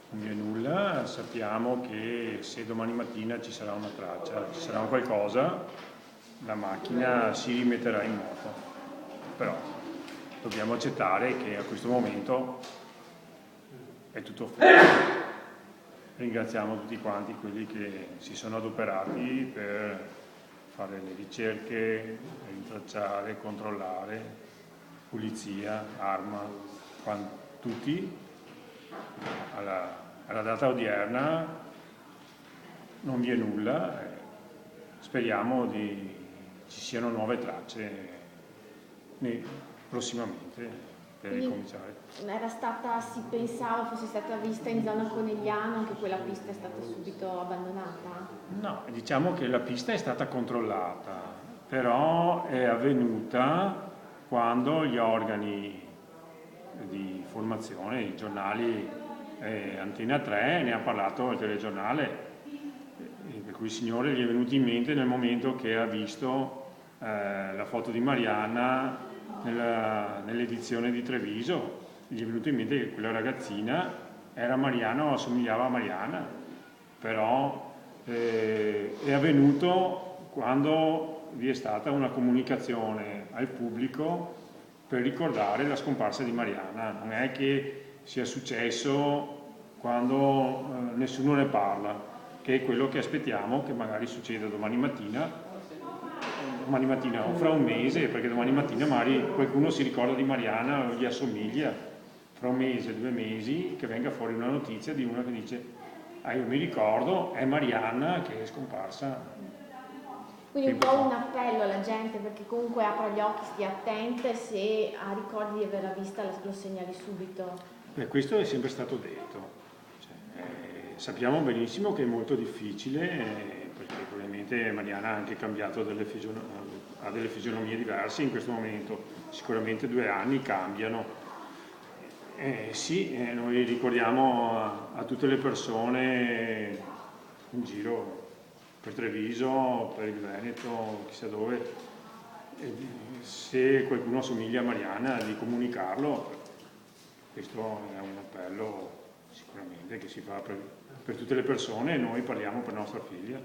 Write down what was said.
Non vi è nulla, sappiamo che se domani mattina ci sarà una traccia, ci sarà un qualcosa, la macchina si rimetterà in moto. Però dobbiamo accettare che a questo momento è tutto fermo. Ringraziamo tutti quanti quelli che si sono adoperati per fare le ricerche, rintracciare, controllare, pulizia, arma, tutti. Alla data odierna non vi è nulla, speriamo ci siano nuove tracce prossimamente per ricominciare. Si pensava fosse stata vista in zona Conegliano, anche quella pista è stata subito abbandonata? No, diciamo che la pista è stata controllata, però è avvenuta quando gli organi di formazione, i giornali, Antena 3 ne ha parlato il telegiornale, per cui il signore gli è venuto in mente nel momento che ha visto la foto di Marianna nell'edizione di Treviso, gli è venuto in mente che quella ragazzina era Marianna o assomigliava a Marianna, però è avvenuto quando vi è stata una comunicazione al pubblico per ricordare la scomparsa di Marianna. Non è che sia successo quando nessuno ne parla, che è quello che aspettiamo che magari succeda domani mattina o fra un mese, perché domani mattina magari qualcuno si ricorda di Marianna o gli assomiglia, fra un mese, 2 mesi, che venga fuori una notizia di una che dice io mi ricordo, è Marianna che è scomparsa. Quindi un po' un appello alla gente, perché comunque apra gli occhi, stia attenta, se ha ricordi di averla vista lo segnali subito. Questo è sempre stato detto. Sappiamo benissimo che è molto difficile, perché probabilmente Marianna ha anche cambiato ha delle fisionomie diverse in questo momento, sicuramente 2 anni cambiano. Sì, noi ricordiamo a tutte le persone in giro per Treviso, per il Veneto, chissà dove, se qualcuno assomiglia a Marianna di comunicarlo. Questo è un appello sicuramente che si fa per tutte le persone e noi parliamo per nostra figlia.